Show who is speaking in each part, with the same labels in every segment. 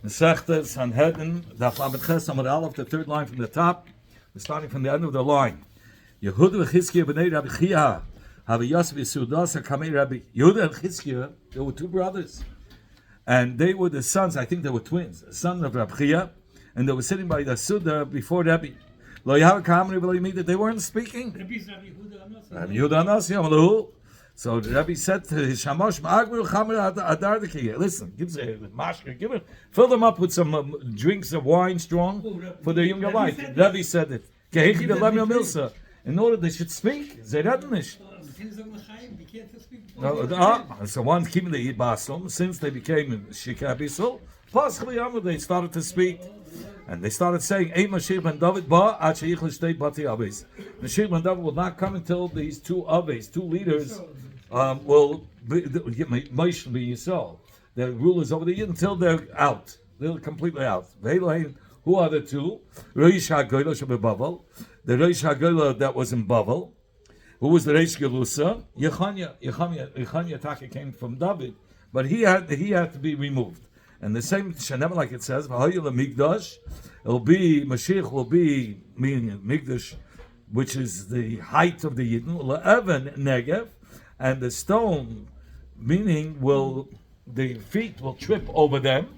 Speaker 1: Masechta Sanhedrin, Daf Lamed Ches Amud Aleph, the third line from the top. We're starting from the end of the line. Yehuda v'Chizkiya b'nei Rabbi Chia, Havi Yosef Yisudas HaKamei Rabbi Yehuda and Chizkiya. They were two brothers, and they were the sons. I think they were twins, the son of Rabbi Chia, and they were sitting by the Suda before Rabbi. Lo Yahav Kamei Rabbi Meida. They weren't speaking. Rabbi Yehuda Anasi Amalu. So the Rabbi said to his Shamash, listen, give it, fill them up with some drinks of wine strong for the younger wife. Rabbi said it. In order they should speak. So one keeping the Basel, since they became Shikabisel, possibly they started to speak. And they started saying, Mashiach ben David Mashiach ben David will not come until these two Aves, two leaders, will be Yisrael. The rulers over the year until they're out. They're completely out. Who are the two? Reish HaGoyla Shebebavel. The Reish HaGoyla that was in Bavel. Who was the Reish Gelusa? Yechanya Taka came from David. But he had to be removed. And the same Shanem, like it says, it'll be, Mashiach will be, meaning Migdash, which is the height of the Yidden, Le'evan Negev, and the stone, meaning the feet will trip over them,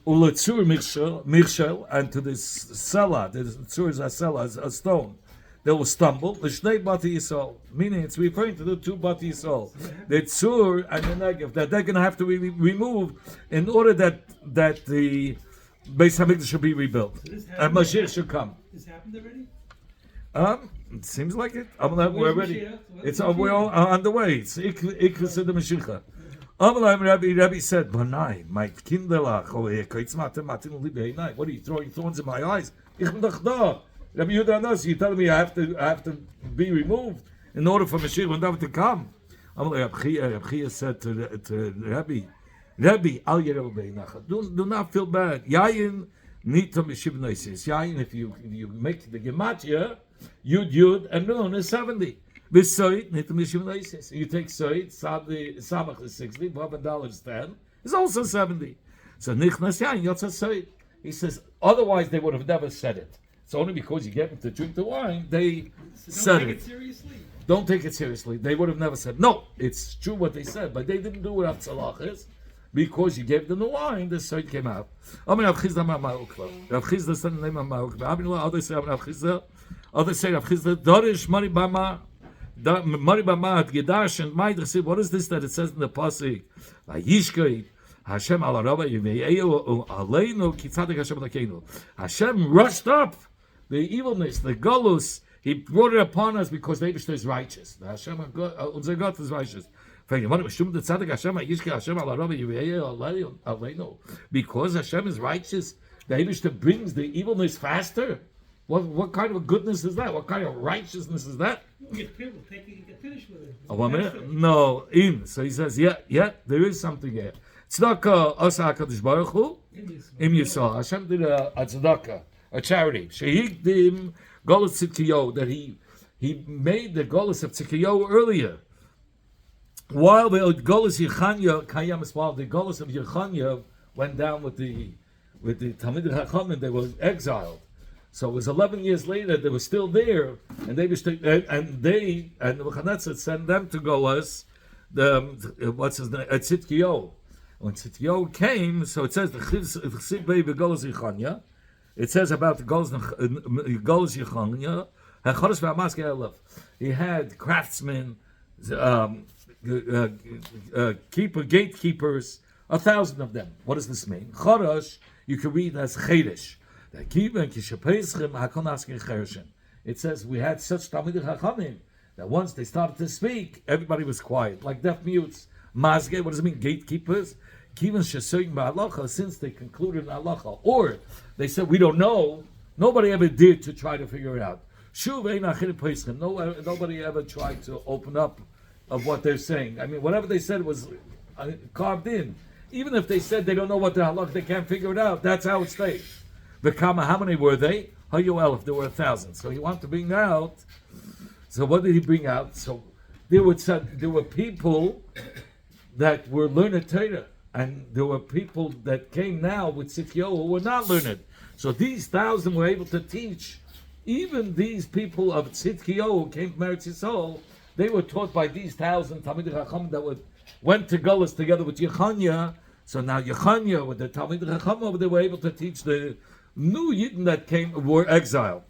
Speaker 1: Uletzur Michshel, and to this Sela, the Tzur is a Sela, a stone, they will stumble, the Shnei Bati Yisrael, meaning it's referring to the two Bati Yisrael, the Tzur and the Negev, that they're going to have to be removed in order that the Beis HaMikdash should be rebuilt, and Mashiach should come.
Speaker 2: This happened already?
Speaker 1: It seems like it. We're ready. We're on the way. It's Ikvus of the Mashiach. Rabbi said, "Banai, my kinderlach over here. What are you throwing thorns in my eyes? Rabbi Yehuda, you telling me I have to be removed in order for Mashiach ben David to come?" Rabbi Chia said to Rabbi, Al Yerel do not feel bad. Yayin nita mishiv noises. Yayin, if you make the gematria, Yud and Nun is 70. With Soit nita mishiv noises. You take Soit, Samach is 60, Vav is 10. It's also 70. So Nichnas Yayin Yotza Soit. He says otherwise they would have never said it. It's only because you get them to drink the wine they said it. Don't take it seriously. They would have never said no. It's true what they said, but they didn't do what Avtzalach is. Because you gave them the wine, the Soit came out. Rav Chizda said the name of Ma'ukla. Others say Rav Chizda. Others say Rav Chizda. Dorish Mari Bama at Gedash and Maidach. What is this that it says in the pasuk? Vayishkeit Hashem al Rabba Yimeyu Aleinu Kitzadik Hashem Lakeinu. Hashem rushed up the evilness, the galus. He brought it upon us because the Eibishter is righteous. Hashem, unser Gott is righteous. Because Hashem is righteous, the Eibishter brings the evilness faster. What kind of goodness is that? What kind of righteousness is that?
Speaker 2: You get finished with it.
Speaker 1: Oh, 1 minute? No, so he says, yeah, there is something here. Tzedakah asa HaKadosh Baruch Hu im Yisrael. Hashem did a tzedakah, a charity. Shehikdim Golus Tzidkiyahu, that he made the Golus of Tzidkiyahu earlier. While the Golus Yechanya Kayam, while the Golus of Yechanya went down with the Talmidei Chachamim, they were exiled. So it was 11 years later. They were still there, and they and Nebuchadnezzar sent them to Golus. What's his name? Tzidkiyahu. When Tzidkiyahu came, so it says the Chsid Bei Golus Yechanya. It says about the Golus Yechanya. He had craftsmen. Gatekeepers, 1,000 of them. What does this mean? Chodesh, you can read as Chedesh. It says we had such Talmidei Chachamim that once they started to speak, everybody was quiet, like deaf mutes. Mazge, what does it mean? Gatekeepers. Since they concluded in halacha, or they said we don't know. Nobody ever did to try to figure it out. Nobody ever tried to open up of what they're saying. I mean, whatever they said was carved in. Even if they said they don't know what the halach, they can't figure it out. That's how it stays. The Kama, how many were they? If there were 1,000. So he wanted to bring out. So what did he bring out? So there were people that were learned Torah. And there were people that came now with Tzidkiyahu who were not learned. So these 1,000 were able to teach. Even these people of Tzidkiyahu who came from Eretz Yisrael, they were taught by these 1,000 Talmidei Chacham that went to Gullus together with Yechanya. So now Yechanya with the Talmidei Chacham, they were able to teach the new Yidden that were exiled.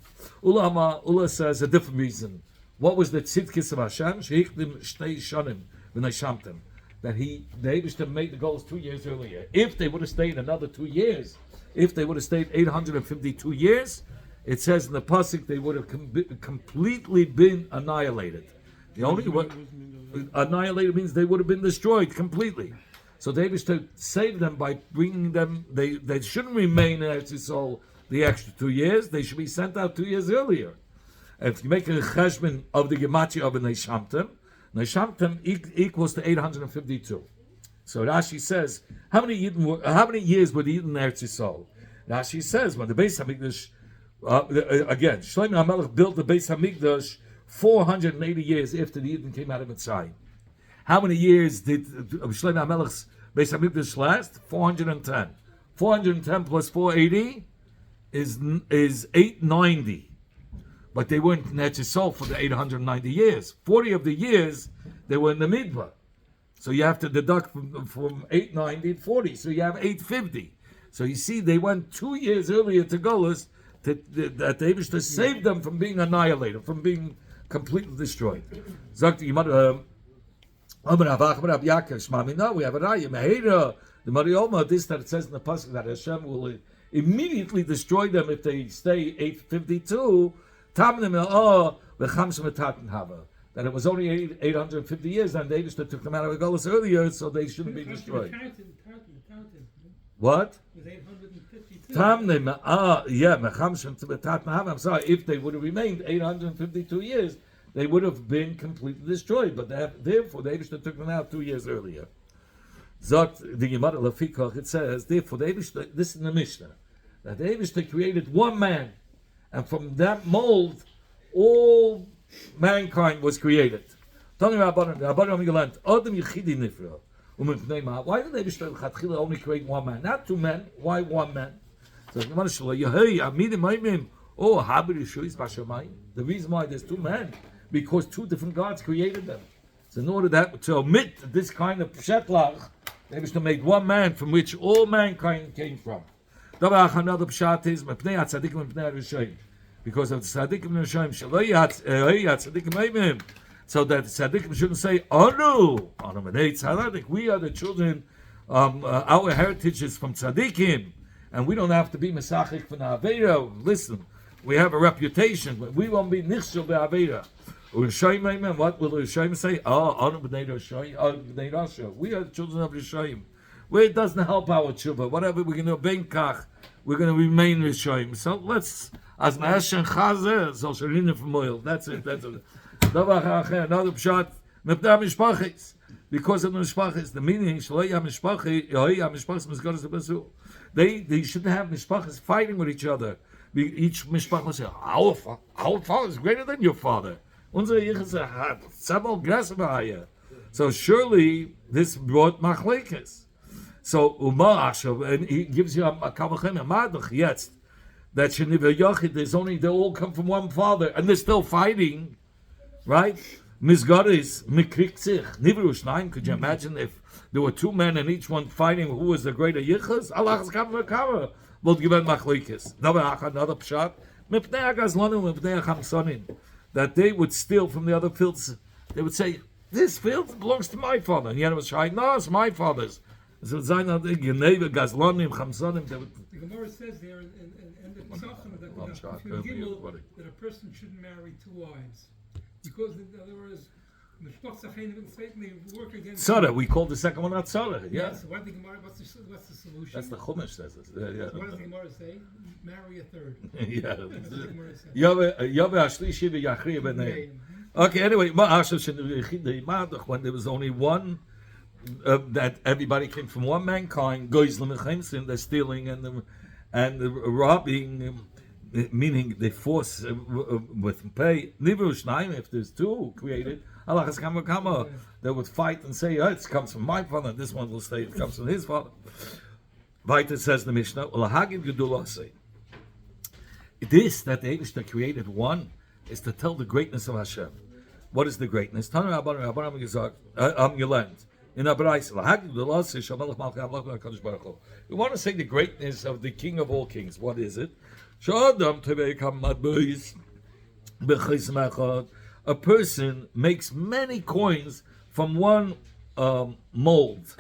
Speaker 1: Ula says a different reason. What was the Tzidkis of Hashem? Shehichdim Shtei Shanim V'Neishamtem. That they was to make the goals 2 years earlier. If they would have stayed another 2 years, if they would have stayed 852 years, it says in the pasuk they would have completely been annihilated. The only way annihilated means they would have been destroyed completely. So they was to save them by bringing them. They shouldn't remain in Eretz Yisrael the extra 2 years. They should be sent out 2 years earlier. If you make a cheshbon of the gematria of a Neishamtem, Neishamtem equals to 852. So Rashi says, how many years were the Yidden in Eretz Yisrael? Rashi says, when the Beis Hamikdash, again, Shlomo HaMelech built the Beis Hamikdash 480 years after the Yidden came out of Mitzrayim. How many years did Shlomo HaMelech's Beis Hamikdash last? 410. 410 plus 480 is 890. But they weren't in Eretz Yisrael for the 890 years. 40 of the years, they were in the Midbar. So you have to deduct from 890 to 40. So you have 850. So you see, they went 2 years earlier to Golas that they was to save them from being annihilated, from being completely destroyed. No, we have a raya. The Marioma, this that it says in the pasuk that Hashem will immediately destroy them if they stay 852. That it was only 850 years, and they just took them out of the Golas earlier, so they shouldn't be destroyed. What?
Speaker 2: It was 852.
Speaker 1: I'm sorry, if they would have remained 852 years, they would have been completely destroyed. But therefore, they just took them out 2 years earlier. Zot the Gemara Lefikach, it says, therefore, this is in the Mishnah, that the Eibishter created one man, and from that mold, all mankind was created. Why did the Eibishter only create one man? Not two men. Why one man? So the reason why there's two men, because two different gods created them. So in order to omit this kind of pshetlach, the Eibishter made one man from which all mankind came from. Another pshat is because of the tzaddikim and Rishonim, so that tzaddikim shouldn't say, we are the children, our heritage is from tzaddikim, and we don't have to be mesachik for na'avera. Listen, we have a reputation, but we won't be nichshel be'avera. What will the Rishonim say? We are the children of Rishonim. Where it doesn't help our tshuva, whatever we're going to benkach, we're going to remain Rishonim. So let's, as Ma'ashen Chazer, so Sharina from oil. That's it. Another pshat, Mepnei Mishpachis. Because of the Mishpachis, the meaning, they shouldn't have Mishpachis fighting with each other. Each Mishpach will say, our father is greater than your father. So surely this brought machlekes. So and he gives you a kavachem amadach yet that sheniv yochid they all come from one father and they're still fighting, right? Misgaris mikriksich nivru shnayim. Could you imagine if there were two men and each one fighting who was the greater yichus? Allah's kavah will give it machlekes. Another pshat mipnei agazlanu mipnei chamsonin, that they would steal from the other fields. They would say, this field belongs to my father, and the other was trying, no, it's my father's. So the Gemara says there in the Pesachim that a person shouldn't marry two wives, because in other words, they work against. Tzara, we call the second one not Tzara. Yeah.
Speaker 2: So what's the solution?
Speaker 1: That's the Chumash says it.
Speaker 2: Yeah. So what does the Gemara say? Marry a third.
Speaker 1: Okay. Anyway, when there was only one. That everybody came from one mankind, they're stealing and robbing, meaning they force with pay. If there's two created, Halachas kama kama. They would fight and say, it comes from my father, and this one will say it comes from his father. Weiter says the Mishnah, Ulahagid Gedula say. This that the Eibishter created one is to tell the greatness of Hashem. What is the greatness? Tanu Rabbanim gesagt, gelernt. In Abraisa, Lahagid Gedula say, Shamalach Malchei Amlach HaKadosh Baruch Hu. We want to say the greatness of the King of all kings. What is it? Shadam Tevei Kamad Beis Bechis Mechad. A person makes many coins from one mold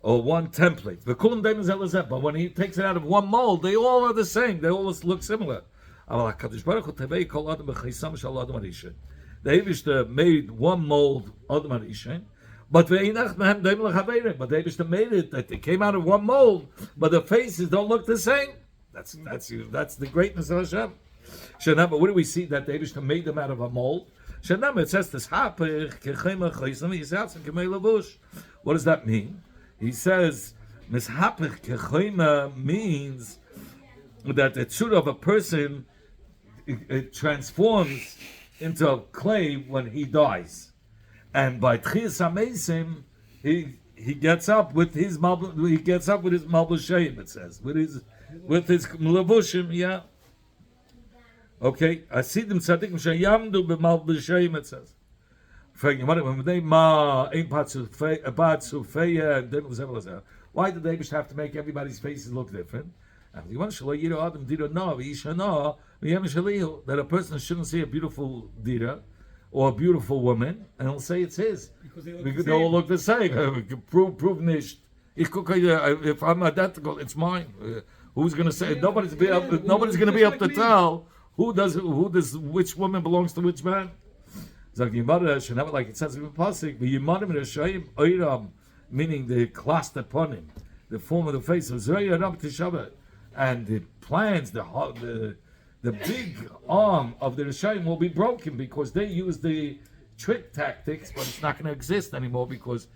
Speaker 1: or one template. But when he takes it out of one mold, they all are the same. They all look similar. The Eibishter made one mold, but the Eibishter made it that they came out of one mold, but the faces don't look the same. That's the greatness of Hashem. But what do we see that the Eibishter made them out of a mold? It says this. What does that mean? He says means that the truth of a person it transforms into clay when he dies, and by Tchias HaMeisim he gets up with his malbushim. It says with his levushim. Yeah. Okay, I see them tzaddikim sheyamdu b'malbishayim. It says, why did they have to make everybody's faces look different? That a person shouldn't see a beautiful dira or a beautiful woman, and he'll say it's his because they all look the same. Prove nicht. If I'm identical, it's mine. Who's going to say? Nobody's going to be able to tell. Who does which woman belongs to which man? Like it says in the pasuk, meaning the cluster upon him, the form of the face of Zayah, and the plans, the big arm of the Rishayim will be broken because they use the trick tactics, but it's not going to exist anymore because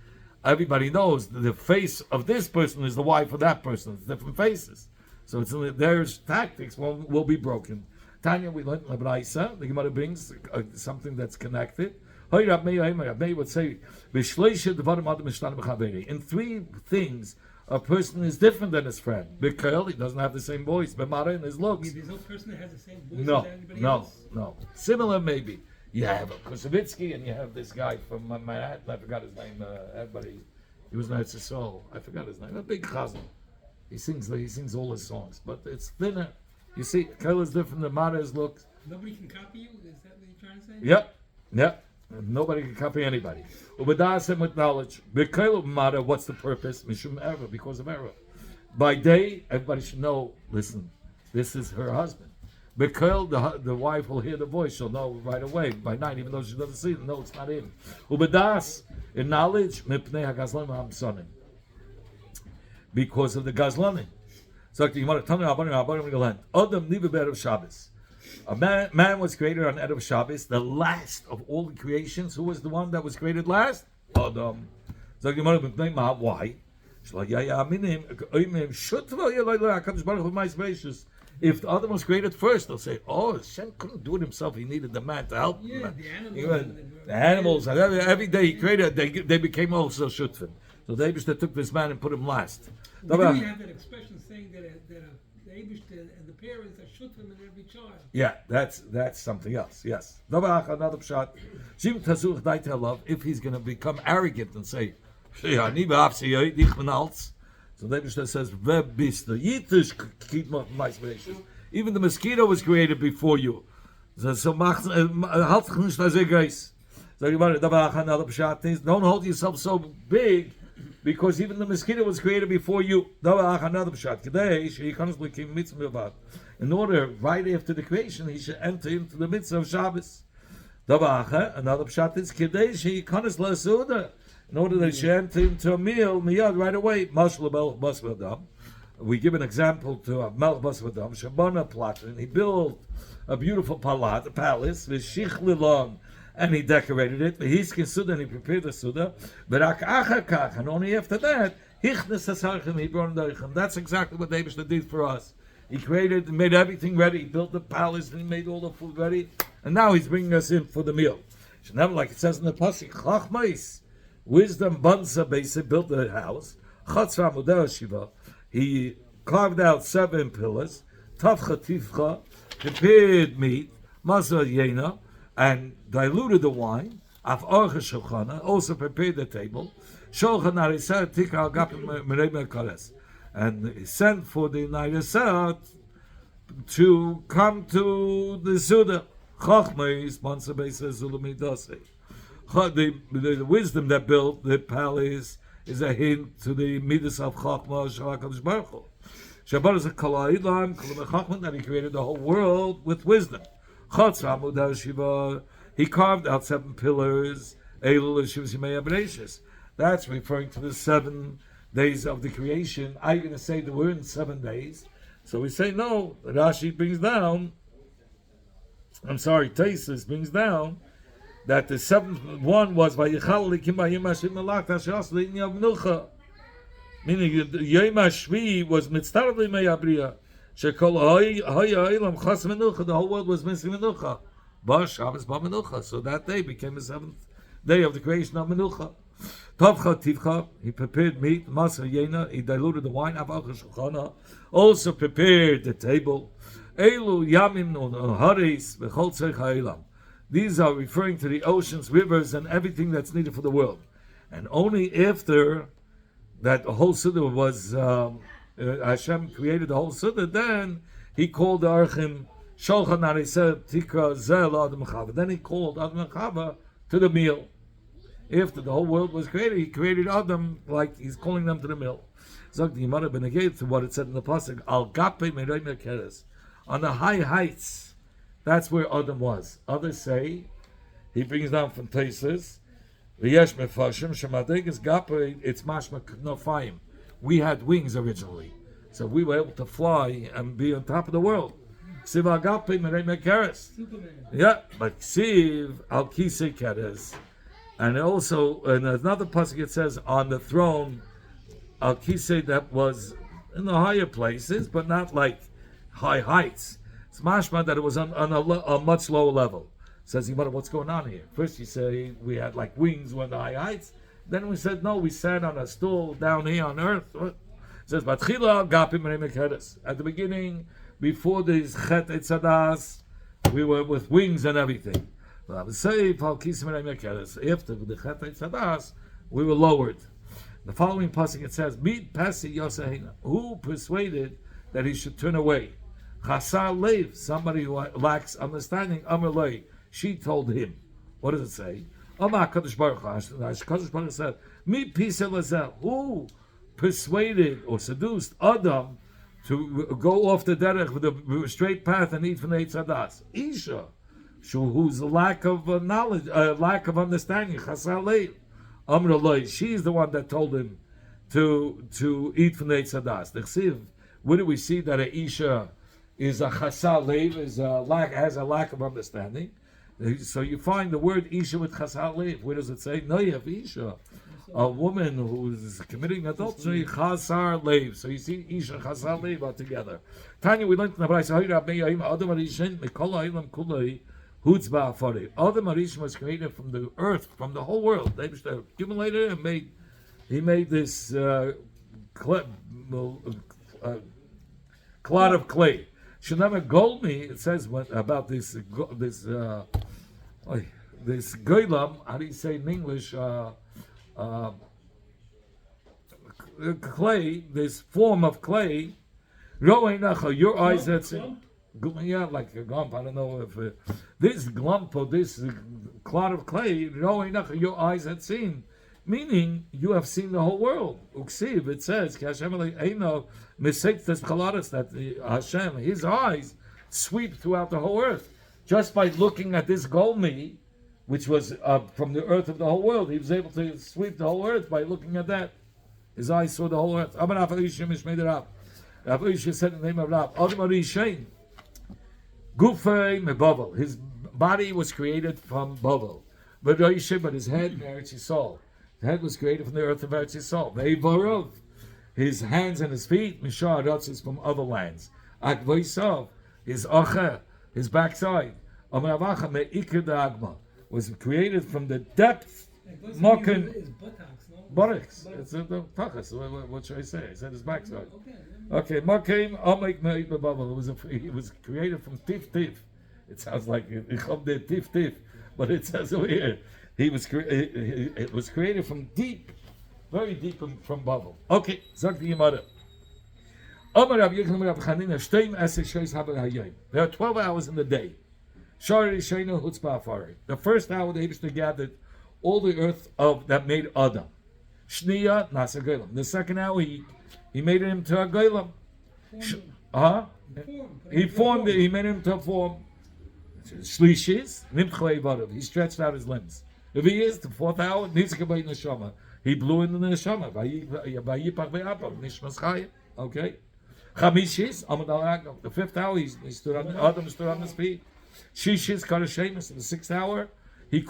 Speaker 1: everybody knows the face of this person is the wife of that person. It's different faces, so their tactics will be broken. Tanya, we learned Labraisa. The Gemara brings something that's connected. Rabbi would say, in 3 things, a person is different than his friend. B'kel, he doesn't have the same voice. B'mara, in his looks.
Speaker 2: There's no person that has the same voice as anybody else?
Speaker 1: No. Similar, maybe. You have Kusavitsky, and you have this guy from Manhattan. I forgot his name. Everybody, he was Eretz Yisrael. I forgot his name. A big chazan. He sings all his songs, but it's thinner. You see, Kel is different than Mara's looks.
Speaker 2: Nobody can copy you? Is that what you're trying to say?
Speaker 1: Yep. Nobody can copy anybody. Ubadas and with knowledge. B'Kel Mara, what's the purpose? Mishum error, because of error. By day, everybody should know, listen, this is her husband. B'Kel, the wife will hear the voice, she'll know right away. By night, even though she doesn't see it, no, it's not him. Ubadas, in knowledge, Mipnei HaGazlanim HaMsonim. Because of the Gazlanim. So the Gemara, Adam niver be'erev Shabbos. A man was created on Erev Shabbos, the last of all the creations. Who was the one that was created last? Adam. So the Gemara, why? If the Adam was created first, they'll say, Hashem couldn't do it himself. He needed the man to help him. The animals. Every day he created, they became also shutfin. So the Eibishter took this man and put him last.
Speaker 2: We have that expression saying that the Eibishter and the parents are shutfim in every child.
Speaker 1: Yeah, that's something else. Yes. Another pshat. If he's going to become arrogant and say, so the Eibishter says, even the mosquito was created before you. So another pshat is, don't hold yourself so big. Because even the mosquito was created before you. In order, right after the creation, he should enter into the mitzvah of Shabbos. Another pshat is in order that he should enter into a meal right away. We give an example to a Melech Basvadam, Shabana Platin. He built a beautiful palace with Shich Lilon. And he decorated it. He's Suda, and he prepared the Suda. And only after that, he brought it. That's exactly what the Eibishter did for us. He made everything ready. He built the palace, and he made all the food ready. And now he's bringing us in for the meal. Never, like it says in the pasuk, Chachmais, wisdom bansa basic built the house. Chatzra Mudar Shiva, he carved out 7 pillars. Tavcha Tivcha, prepared meat, Masa Yena, and diluted the wine. Af Orcha Shulchana, also prepared the table. Shulchan Arisa Tikal Gapim Merema Kares, and he sent for the Nairasat to come to the Suda. Chachmais bansa basic Zulumidase. The wisdom that built the palace is a hint to the midas of Chachma Shalakadosh Baruch Hu. Shabbat is a Kalailam, Chachma, that he created the whole world with wisdom. Chatzra Mudar Shiva, he carved out 7 pillars. Elul Shivas Yimei Abreshis. That's referring to the 7 days of the creation. I'm going to say that we're in 7 days. So we say no. Rashi brings down, Taisus brings down, that the 7th one was Vayichal Likim Bayim Hashim Malach Tashas Lein Yavnucha. Meaning Yom HaShvi was Mitzvah Me'abriya. Shekol Ha'Olam Chas Menucha. The whole world was missing Menucha. Ba Shabbos Ba Menucha. So that day became the 7th day of the creation of Menucha. Tavcha Tivcha. He prepared meat. Masa Yena. He diluted the wine. Avach Shulchana. Also prepared the table. Elu Yamim Haris V'Chol Tzech Ha'Olam. These are referring to the oceans, rivers, and everything that's needed for the world. And only after that whole Suda was, Hashem created the whole Suda, then he called the Archim, Sholchan Ariseh Tikra Zel Adam Chava. Then he called Adam Chava to the meal. After the whole world was created, he created Adam like he's calling them to the meal. Zog the Yimara ben Aged to what it said in the pasuk, Al Gape Merei Mekeres, on the high heights. That's where Adam was. Others say, he brings down from Taisus, V'yesh mefashim shemadregas gape, it's mashma knofayim. We had wings originally, so we were able to fly and be on top of the world. Ksiv al gape merei mekeres. Yeah, but ksiv al kisei keres. And also, in another pasuk it says, on the throne, al kisei, that was in the higher places, but not like high heights. It's mashma that it was on a much lower level. Says, what's going on here? First you say we had like wings when the high heights. Then we said, no, we sat on a stool down here on earth. It says, Batchila gapim remekeres. At the beginning, before these chet etzadas, we were with wings and everything. But I would say, after the chet etzadas, we were lowered. The following passage it says, Meet Pasi Yosehina. Who persuaded that he should turn away? Chasar Lev, somebody who lacks understanding, Amar Lei. She told him. What does it say? Amar Kadosh Baruch Hu said, Mi Pisa Lazel. Who persuaded or seduced Adam to go off the derech with a straight path and eat from the Eitz Hadas? Isha, whose lack of knowledge, lack of understanding. Chasar Lev. Amar Lei. She's the one that told him to eat from the Eitz Hadas. The Chsiv. Where do we see that a Isha is a chasar lev, has a lack of understanding? So you find the word Isha with chasar lev. Where does it say? Noyev Isha, a woman who's committing adultery, chasar lev. So you see Isha chasar lev are together. Tanya, we learned in the Brayso, Adam Arishin Mikol Ha'olam Kulei Hutzba Afari. Adam Arishin was created from the earth, from the whole world. They accumulated and he made this clod of clay. Shanama Golmi, it says about this goylam, how do you say in English, clay, this form of clay, your eyes that's yeah, like a glump, I don't know if this glump or this clod of clay, your eyes had seen. Meaning, you have seen the whole world. Uksiv, it says, that Hashem, his eyes, sweep throughout the whole earth. Just by looking at this Golmi, which was from the earth of the whole world, he was able to sweep the whole earth by looking at that. His eyes saw the whole earth. Rav Isha said in the name of Rav, Gufei mebavel. His body was created from Bavel. But his head, Eretz Yisrael. The head was created from the earth of Eretz Yisrael. Ve'varov, his hands and his feet, Mishar Aratzis from other lands. Akvoisav, his acher, his backside. Amaravacha me'ikir da'agma. was created from the depth. Mokin
Speaker 2: is buttocks, no?
Speaker 1: buttocks. It's the tachas. What should I say? I said his backside. Okay, Mokin Omek Me'id B'Bavel. It was created from tif. It sounds like tif, but it says over here it was created from deep, very deep from Bavel. Okay, Zak the Gemara. There are 12 hours in the day. The first hour the Eibishter gathered all the earth that made Adam. Shniya Nasa Golam. The second hour he made it into a Golam. He made him to a form. Shlishis Nimchlei Vadav. He stretched out his limbs. If he is the fourth hour, Nitzkabay Neshama. He blew in the Neshama. Vayipach Ve'apam Nishmas Chayim. Okay. Chamishis, Amad al. The fifth hour, he stood on Adam stood on his feet. Shishis, Karashemus. In the sixth hour, he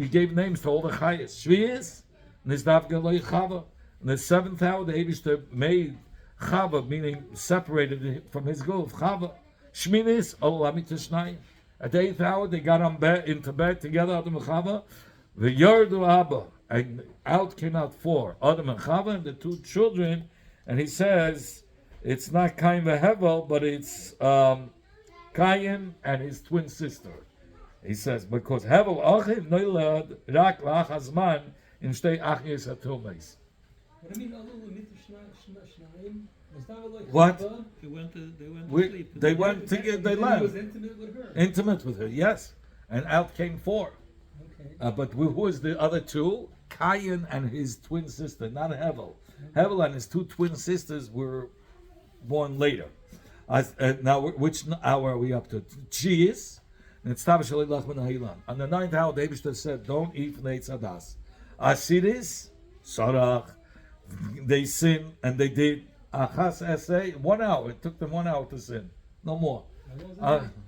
Speaker 1: gave names to all the Chayas. Shvius, Nizdav Galoi Chava. In the seventh hour, the Eibishter made Chava, meaning separated it from his gulf. Chava. Shminis, Olamit Tishnayim. At the eighth hour, they got into bed together, Adam and Chava. The Yardu Abba, and out came out four, Adam and Chava, and the two children. And he says, it's not Cain veHevel, but it's Cain and his twin sister. He says, because Hevel Achiv Noilad Rak Lach Hazman in Shtei Achis Atumes.
Speaker 2: What do you mean,
Speaker 1: What?
Speaker 3: They went to sleep.
Speaker 1: They went together. They
Speaker 2: He
Speaker 1: left.
Speaker 2: was intimate with her.
Speaker 1: Intimate with her, yes. And out came four.
Speaker 2: Okay.
Speaker 1: But who was the other two? Cain and his twin sister, not Hevel. Hevel and his two twin sisters were born later. Now, which hour are we up to? Cheese. And it's Tav Shalei Lach Ben Ha'ilan. On the ninth hour, the Eibishter said, don't eat from the Eitz Hadas. Asiris, Sarach. They sinned, and they did. Achas Esei, 1 hour. It took them 1 hour to sin. No more.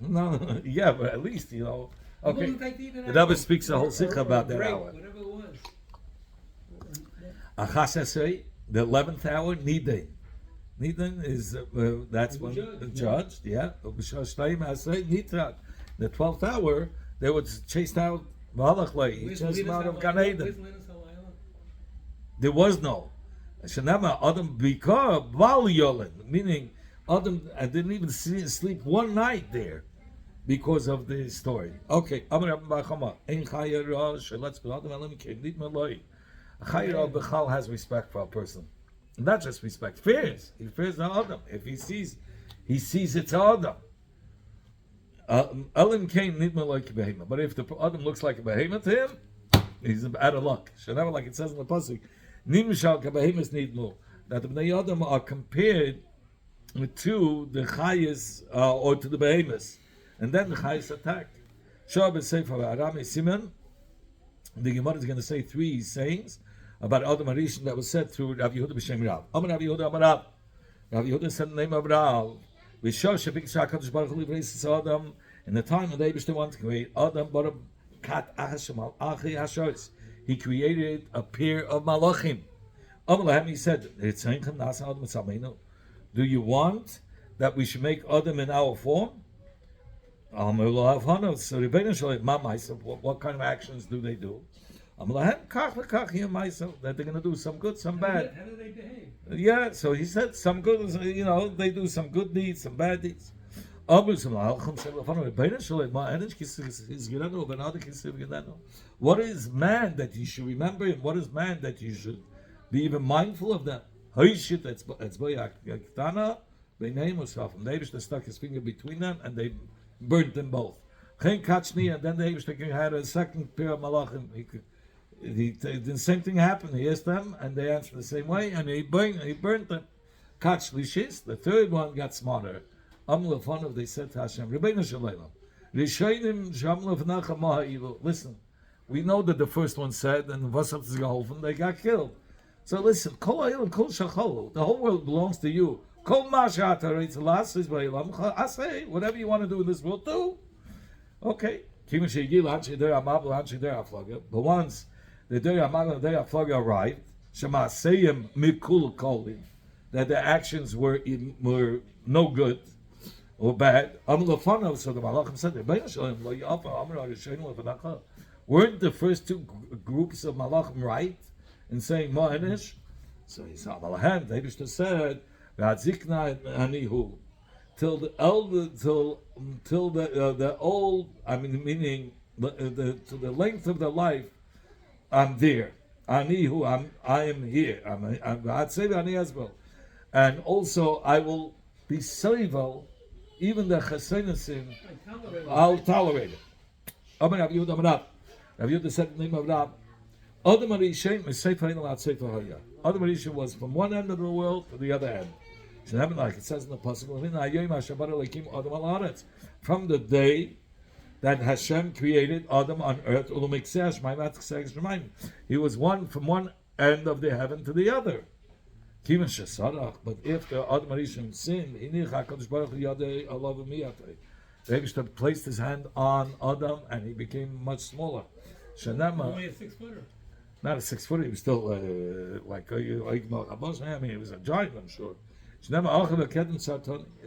Speaker 1: No, yeah, but at least, Okay. The Rebbe speaks a whole sikha about that hour.
Speaker 2: Whatever it was.
Speaker 1: Achas Esei, the 11th hour, Nidin. Nidin is, that's when judged, yeah. The 12th hour, they were chased out, he chased them out of Gan Eden. There was no. Shanama Adam Bikar Val Yolin, meaning Adam didn't even sleep one night there because of the story. Okay, Bechal has respect for a person. Not just respect, fears. He fears the Adam. If he sees it's Adam. Elim Kain Nidma like a behemoth. But if the Adam looks like a behemoth to him, he's out of luck. Shanama, like it says in the pasuk. That the Bnei Adam are compared to the Chayas or to the behemoths, and then the Chayas attack. The Gemara is going to say three sayings about Adam Harishon that was said through Rav Yehuda b'Shem Rav. Rav Yehuda Amar Rav. Rav Yehuda said the name of Rav. In the time when the Eibishter wanted to create Adam, but Kat Achashemal Achi Hashois. He created a pair of malachim. He said, do you want that we should make Adam in our form? So what kind of actions do they do? That they're going to do some good, some bad.
Speaker 2: How do they behave?
Speaker 1: Yeah, so he said some good, they do some good deeds, some bad deeds. What is man that you should remember him? What is man that you should be even mindful of them? They stuck his finger between them and they burnt them both. And then the Eibishter had a second pair of malachim. The same thing happened. He asked them and they answered the same way and he burnt them. The third one got smarter. They said to Hashem, listen, we know that the first one said, and they got killed. So listen, the whole world belongs to you. Whatever you want to do in this world, do. Okay. But once the arrived, that their actions were no good or bad. So the Malachim said, Weren't the first two groups of malachim right in saying ma'anish? So he said, "Malahem." They just said, "V'adzikna anihu," till the elder, till the old. I mean, meaning to the length of the life. I'm there. Anihu. I am here. I'd say ani as well, and also I will be soivel, even the chesenesim. I'll tolerate it. Amen. Rabbi Yehuda said the name of Rab. Adam Arishem is Sefer Ha'inal Ad Sefer Haya. Adam Arishem was from one end of the world to the other end. Should happen like it says in the Pasuk. From the day that Hashem created Adam on earth, he was one from one end of the heaven to the other. But if the Adam Arishem sinned, the Rebbe placed his hand on Adam and he became much smaller.
Speaker 2: Only a 6-footer.
Speaker 1: Not a 6-footer, he was still like I mean, he was a giant, I'm sure. It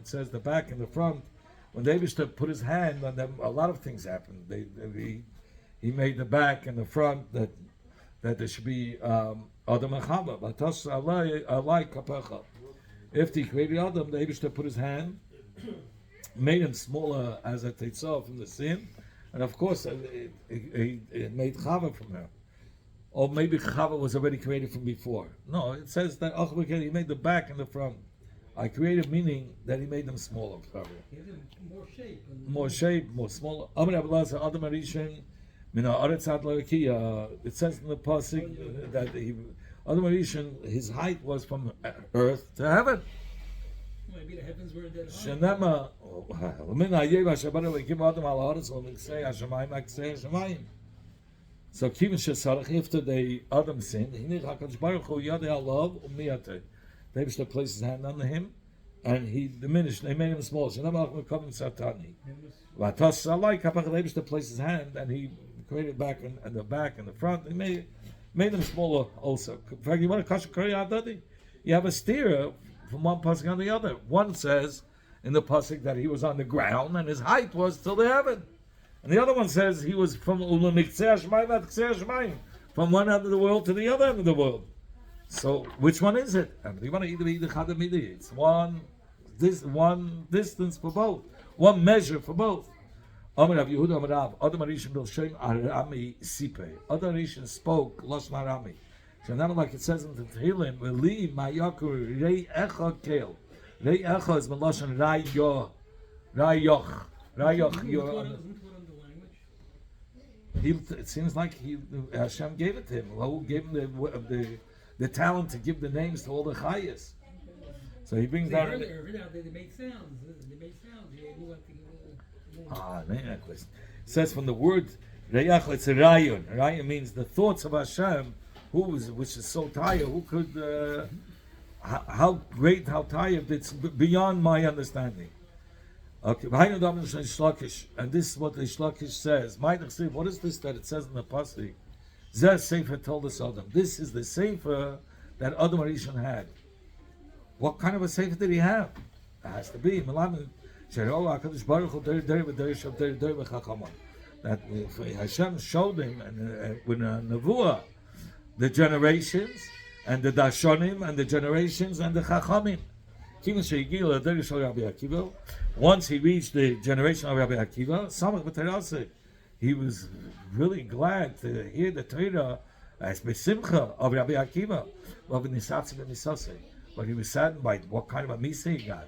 Speaker 1: says the back and the front. When the Rebbe put his hand on them, a lot of things happened. He made the back and the front that there should be Adam and Chava. If he created Adam, the Rebbe put his hand, made him smaller as a tetzah from the sin, and of course it made Chava from her. Or maybe Chava was already created from before. No, it says that he made the back and the front. I created meaning that he made them smaller.
Speaker 2: He had more shape.
Speaker 1: More shape, more smaller. It says in the pasuk that Adam Arishan, his height was from earth to heaven.
Speaker 2: Maybe the heavens were that high.
Speaker 1: Shenema, so Kivin Shesarach, after the Adam sinned, they placed his hand on him, and he diminished. They made him small. They placed his hand, and he created back and the back and the front. They made them smaller also. In fact, you want to kasha kariyadadi? You have a steer from one pasuk on the other. One says in the pasuk that he was on the ground and his height was till the heaven, and the other one says he was from one end of the world to the other end of the world. So which one is it? You want to either be the chadamidi. It's one distance for both, one measure for both. Amar Rav Yehuda Amar Rav Adam Arishan Bil Shem Arami Sipe. Adam Arishan spoke Lashon Arami. So now, like it says in the Tehillim, "V'li ma'yakur rei echa kel." Rei echa is Lashon Rayoch. Rayoch. It seems like Hashem gave it to him. Who gave him the talent to give the names to all the chayas? So he brings down.
Speaker 2: They make sounds. They knew what to give.
Speaker 1: Man, it says from the word Reyach, it's a Rayon. Rayon means the thoughts of Hashem, which is so tired, who could, how great, how tired, it's beyond my understanding. Okay, and this is what the Shlakish says. What is this that it says in the Pasuk? Zeh Sefer told us Adam. This is the Sefer that Adam Arishan had. What kind of a Sefer did he have? It has to be that Hashem showed him and with a nevuah the generations and the dashonim and the generations and the chachamim. Once he reached the generation of Rabbi Akiva, he was really glad to hear the Torah as besimcha of Rabbi Akiva. But he was saddened by what kind of a misa he got.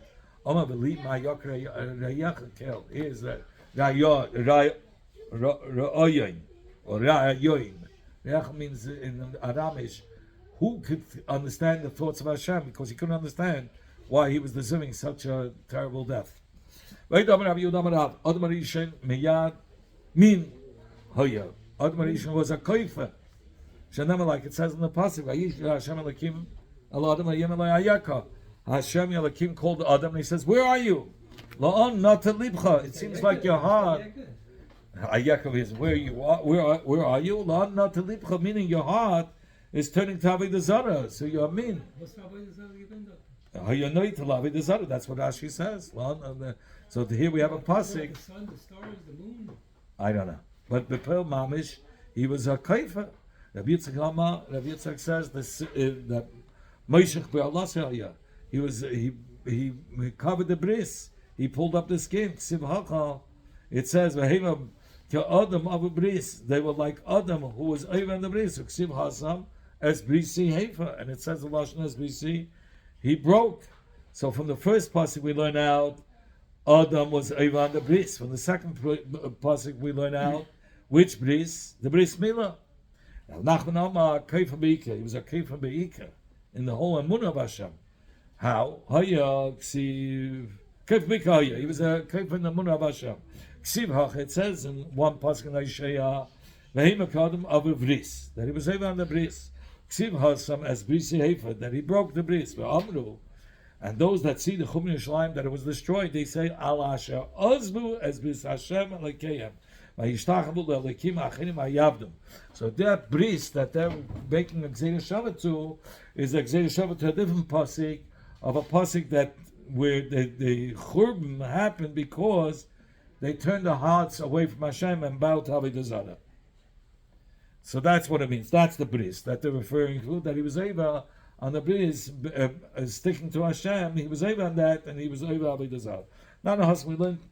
Speaker 1: Here's that Ra'ayoin or Ra'ayoin. Ra'ach means in Aramish, who could understand the thoughts of Hashem, because he couldn't understand why he was deserving such a terrible death. Adam Arishan was a koifer. Like it says in the pasuk, Hashem Yelakim called Adam and he says, "Where are you?" It seems like your heart. Ayakov is where you are. Where are you? Meaning your heart is turning to Avodah Zarah. So you are mean. That's what Rashi says. So here we have a pasuk.
Speaker 2: The sun, the stars, the moon.
Speaker 1: I don't know, but Bepel Mamish, he was a kaifa. Rabbi Yitzchak says that Moshe Be'alasaya, he covered the bris. He pulled up the skin. It says V'heva Adam of a bris. They were like Adam who was over in the bris. Ksiv Hasam as brisi hefa, and it says the lashon as brisi. He broke. So from the first pasuk we learn out Adam was over on the bris. From the second pasuk we learn out which bris? The bris milah. Now Nachman Amar Keifa Beika. He was a Keifa Beika in the whole Amunah of Hashem. How? Haya Ksiv Keifa Beika Haya. He was a Keifa in the Amunah of Hashem. Ksiv Hach. It says in one pasuk in Isaiah, Vehema Kadam of a bris, that he was over on the bris. Ksiv Hasam as brisi hefa, that he broke the bris. Amru. And those that see the Chum Yerushalayim that it was destroyed, they say Al Asher Ozbu as bris Hashem Elekeyem. So that bris that they're making a Gzeira Shavah to is a Gzeira Shavah to a different pasuk of a pasuk that where the Churban happened because they turned their hearts away from Hashem and bowed to Avodah Zarah. So that's what it means. That's the bris that they're referring to. That he was able on the bris sticking to Hashem. He was able on that, and he was able Avodah Zarah. Now the husband we learned.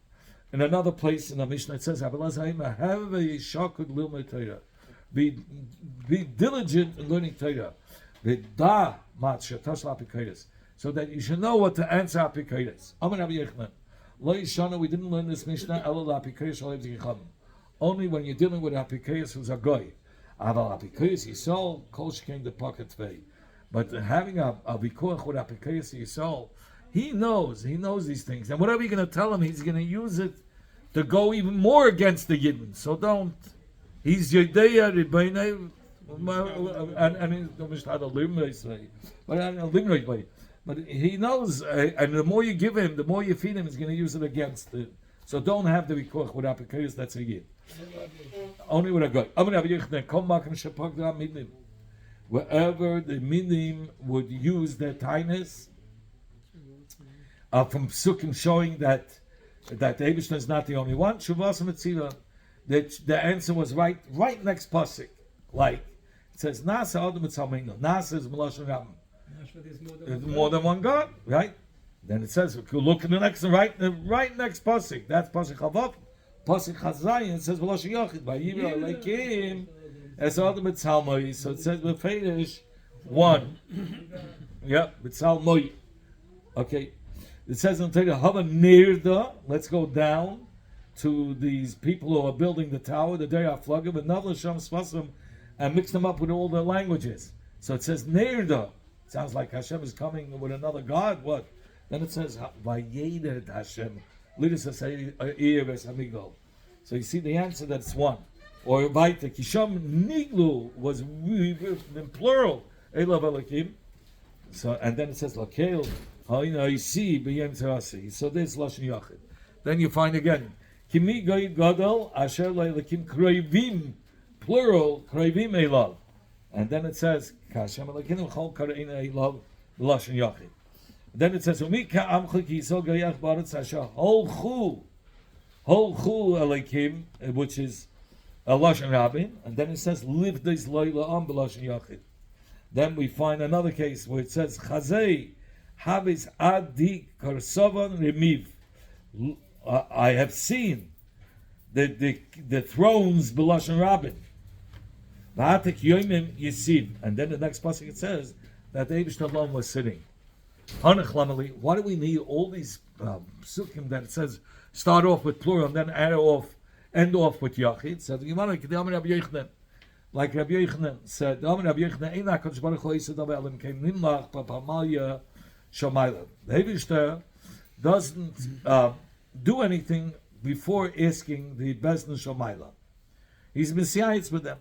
Speaker 1: In another place in the Mishnah it says, be diligent in learning Torah. So that you should know what to answer Apikaides. We didn't learn this Mishnah only when you're dealing with Apikaides who's a goy. Apikaides Yisrael, Kol Shekain the pocket tvei. But having a vikuach with Apikaides Yisrael, he knows these things. And whatever you're going to tell him, he's going to use it to go even more against the Yidden. So don't. He's Yedeya Rebbeinu, and he's not a limrei, but he knows, and the more you give him, the more you feed him, he's going to use it against it. So don't have the vikuach with Apikaides, that's a Yid. Only with a guy. Wherever the minim would use their tightness, from Psukim showing that the Eibishter is not the only one. Shuvas Metzila, the answer was right next pasuk. Like it says, Nasa Adam Etzalmeinu. Nasa is Melashon Rabim. There's more than one God, right? Then it says, if you look at the next right next pasuk, that's pasuk Chavav, pasuk Chazayin. It says Melashon Yachid. By Yibra Leikim as Adam Etzalmoi. So it says Befeidish one. Yep, Etzalmoi. Okay. It says in Torah, Hava Nirda, let's go down to these people who are building the tower, the Derech Flagim, and Navla Sham Svasim, and mix them up with all their languages. So it says Nirda. It sounds like Hashem is coming with another God. What? Then it says Vayeded Hashem. So you see the answer that's one. Or Vaita Kisham Niglu was in plural. Elav Elakim. So and then it says Lakel. So there's Lashon Yachid. Then you find again, Kimi Goyid Gadol Asher Le'Elakim Kroivim, plural Kroivim Elav, and then it says Kashem Elakim Chol Karein Elav Lashon Yachid. Then it says Umika Amcha Ki Yisrael Gayach Baratz Asher Holchu Elakim, which is a Lashon Rabin, and then it says Live This Leila Am B'Lashon Yachid. Then we find another case where it says Chazei. Habis adi karsovan remiv. I have seen the thrones b'lashon rabin. V'atek yoimim yisiv. And then the next pasuk it says that the Eibishter alone was sitting. Hanach lamali. Why do we need all these psukim that it says start off with plural and then end off with yachid? So the Gemara Kedam Rabbi Yochanan, like Rabbi Yochanan said, Rabbi Yochanan Eina Kadosh Baruch Hu Yisod Elim Keim Nimlach Papamalya. The Eibishter doesn't do anything before asking the Bezdin Shomayla. He's Messiahs with them.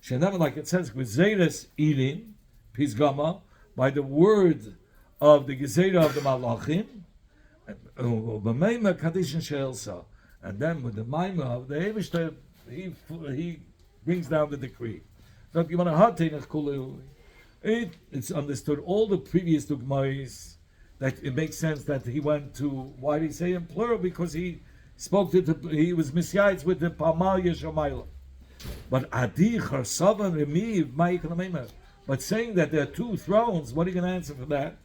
Speaker 1: Shenever, like it says, Gezeres Ilim, Pisgama, by the word of the Gezerah of the Malachim, B'meima Kadishin Sheelsa, and then with the Maima of the Eibishter, he brings down the decree. That you want to hateinach kulu. It's understood all the previous dogmas that it makes sense that he went to. Why did he say in plural? Because he spoke to he was messiahs with the Palmal Yeshamayla. But Adi Charsava Remiv Ma'ikalamemer. But saying that there are two thrones, what are you going to answer for that?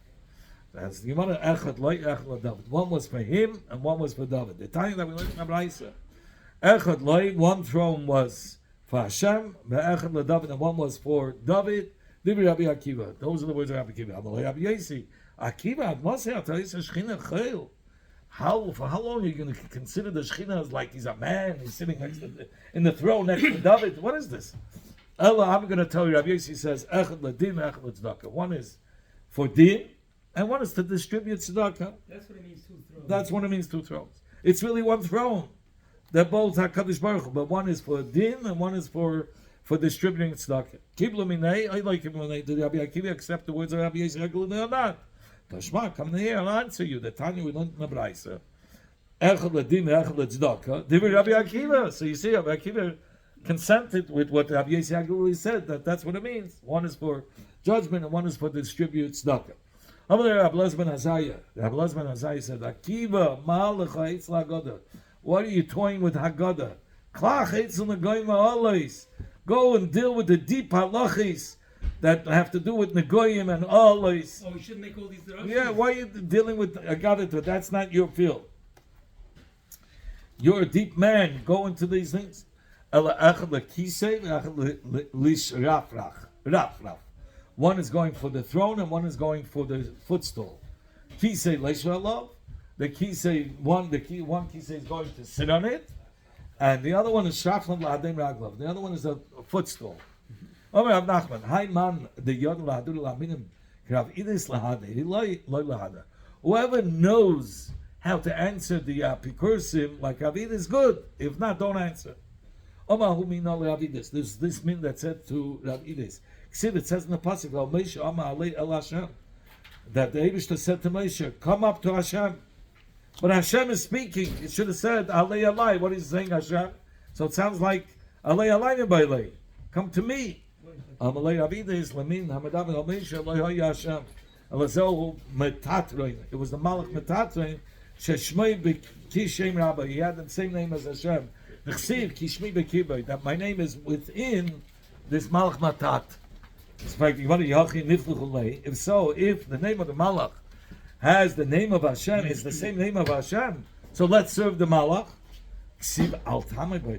Speaker 1: That's the Gemara Echad Loi Echad David. One was for him and one was for David. The time that we learned in Abraisa. Echad Loi, one throne was for Hashem, Echad David, and one was for David. Dibri Rabbi Akiva. Those are the words of Rabbi Akiva. Amalei Rabbi Yesi. Akiva, Moshe, I'll tell you, Shechina Chayil. For how long are you going to consider the Shechina as like he's a man, he's sitting next to in the throne next to David? What is this? Ella, I'm going to tell you, Rabbi Yossi says, Echad Ladin, Echad Tzedakah. One is for din, and one is to distribute tzedakah.
Speaker 2: That's what it means, two thrones.
Speaker 1: That's what it means, two thrones. It's really one throne. They're both HaKadosh Baruch Hu, but one is for din, and one is for distributing tzedakah. Kiblu minei, I like Kiblu minei. Did Rabbi Akiva accept the words of Rabbi Yossi or not? Tashma, come here, I'll answer you. The Tanya we learned in the Braisa. Echad Ladin, Echad Tzedakah. Did Rabbi Akiva. So you see, Rabbi Akiva consented with what Rabbi Yossi Aguli said, that's what it means. One is for judgment and one is for distribute tzedakah. Rabbi Lezben Hazaya said, Akiva, Ma'alecha Eitz L'Haggadah. What are you toying with Haggadah? Klach Eitz L'Negoyim Ha'olos. Go and deal with the deep halachis that have to do with Negoyim and Olos.
Speaker 2: Oh, we should make all these drugs?
Speaker 1: Yeah, why are you dealing with Haggadah? That's not your field. You're a deep man. Go into these things. One is going for the throne and one is going for the footstool. Kisei leishalav. The kisei one kisei is going to sit on it, and the other one is shaflan lahadem raglav. The other one is a footstool. Rav Nachman, Hai man the yod lahadur laminim krav idis lahade loy lahada. Whoever knows how to answer the apikurim like Ravid is good. If not, don't answer. There's this min that said to Ravidis. See, it says in the pasuk, that the Eibishter said to Moshe, "Come up to Hashem." But Hashem is speaking. It should have said Alei Alai. What is he saying, Hashem? So it sounds like Alei Alai Nebailei. Come to me. Amalei Ravidis Lamin Hamadav Moshe Alei Hashem. Alazel Metatrein. It was the Malach Metatrein. Sheshmei B'Kishem Rabbi. He had the same name as Hashem. That my name is within this Malach Matat. If so, if the name of the Malach has the name of Hashem, it's the same name of Hashem, so let's serve the Malach.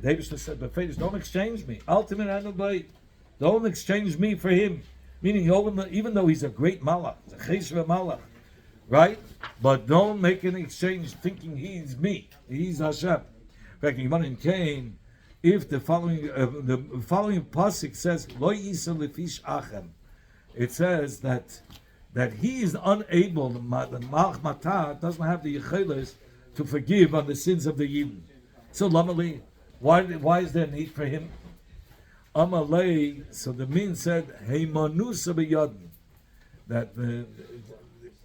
Speaker 1: David said, don't exchange me. Don't exchange me for him. Meaning, even though he's a great Malach, he's a Chesva Malach, right? But don't make an exchange thinking he's me. He's Hashem. In Cain, if the following pasuk says Lo Yisa Lefish Achem, it says that he is unable. The Malach Matah doesn't have the yicheles to forgive on the sins of the Yidden. So Lamali, why is there need for him? Amalei. So the min said Heimanusa b'Yadin, that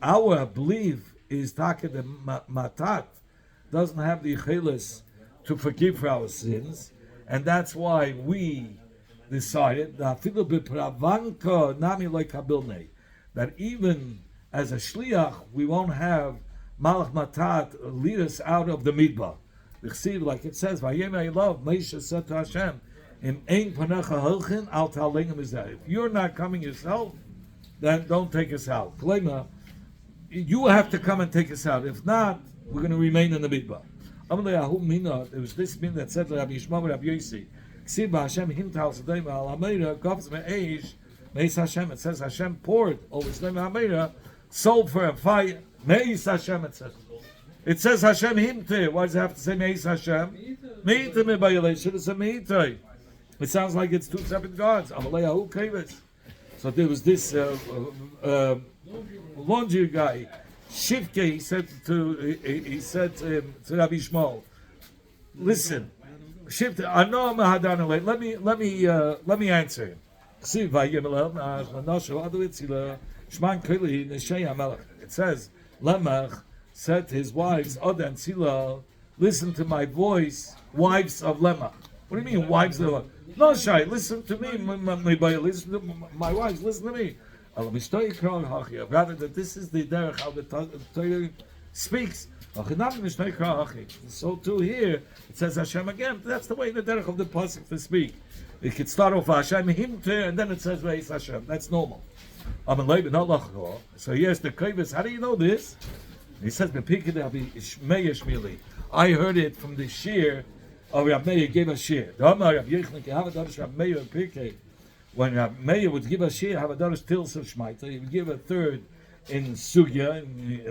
Speaker 1: our belief is that the Matat doesn't have the yicheles to forgive for our sins, and that's why we decided that even as a shliach, we won't have Malach Matat lead us out of the midbar. Like it says, Moshe said to Hashem, if you're not coming yourself, then don't take us out. You have to come and take us out. If not, we're going to remain in the midbar. There was this min that said to Rabbi Yishmael Rabbi Yossi, it says Hashem poured over Shnei Ha'meira, sold for a fire. Meis Hashem, it says. It says Hashem himte. Why does it have to say Meis Hashem? Meite me bayalei. Should have said Meite. It sounds like it's two separate gods. So there was this laundry guy. Shivke, he said to Rabbi Yishmael, listen, Shivke, I know I'm a hadanalei. Let me answer him. It says Lamech said to his wives, Odan Sila, listen to my voice, wives of Lamech. What do you mean, wives of Lamech? No, Shai, listen to me, listen to my wives, listen to me. Rather that this is the derech how the Torah speaks. So too here it says Hashem again. That's the way the derech of the pasuk to speak. it could start off Hashem Himte, and then it says Veis Hashem. That's normal. So he asked the Kovis, how do you know this? He says, I heard it from the Shir of Rab Meir gave a Shir. When Rab Meir would give a Shir, have a Darish Tilsa Shmaita, he would give a third in Sugya,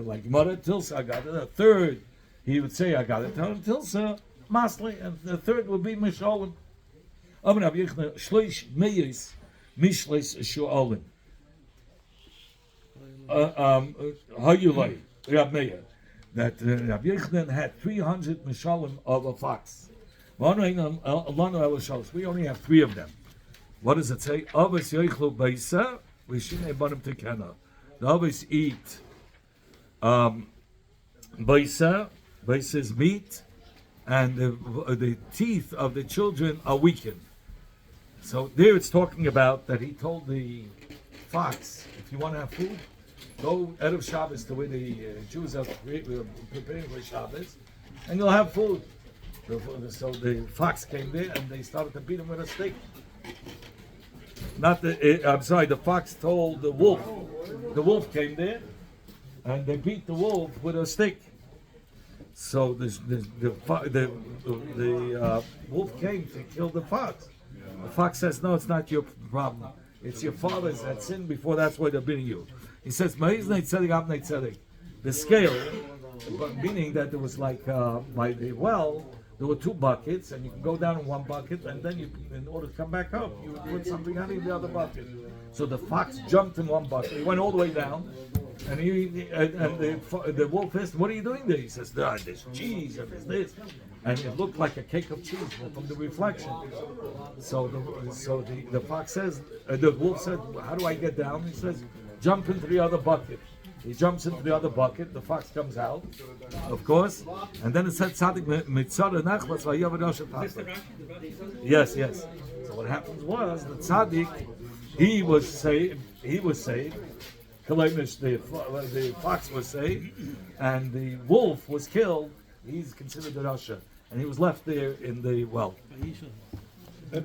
Speaker 1: like Mother Tilsa, I got it. A third, he would say, I got it. Tilsa, Masli, and the third would be Misholim. Rab Yechna, Shlish Meyes, Mishlis Shu'olim. Hayulay, Rab Meir, that Rab Yechna had 300 Mishalim of a fox. We only have 3 of them. What does it say? Avos yoichlu beisa, v'shinei banim tekena. The avos eat beisa is meat, and the teeth of the children are weakened. So there it's talking about that he told the fox, if you want to have food, go Erev Shabbos to where the Jews are preparing for Shabbos, and you'll have food. So the fox came there and they started to beat him with a stick. The fox told the wolf. The wolf came there and they beat the wolf with a stick. So the wolf came to kill the fox. The fox says, no, it's not your problem. It's your father's that sinned before, that's why they're beating you. He says, the scale, meaning that there was like by the well, there were 2 buckets, and you can go down in one bucket, and then in order to come back up, you would put something out in the other bucket. So the fox jumped in one bucket. He went all the way down, and the wolf asked, "What are you doing there?" He says, "There's cheese and there's this," and it looked like a cake of cheese from the reflection. So the fox says, the wolf said, "How do I get down?" He says, "Jump into the other bucket." He jumps into the other bucket, the fox comes out, of course, and then it said Tzadik mitzara nachlas v'yavad Asher. Yes. So what happens was the Tzadik, he was saved, the fox was saved, and the wolf was killed. He's considered the Rasha, and he was left there in the well.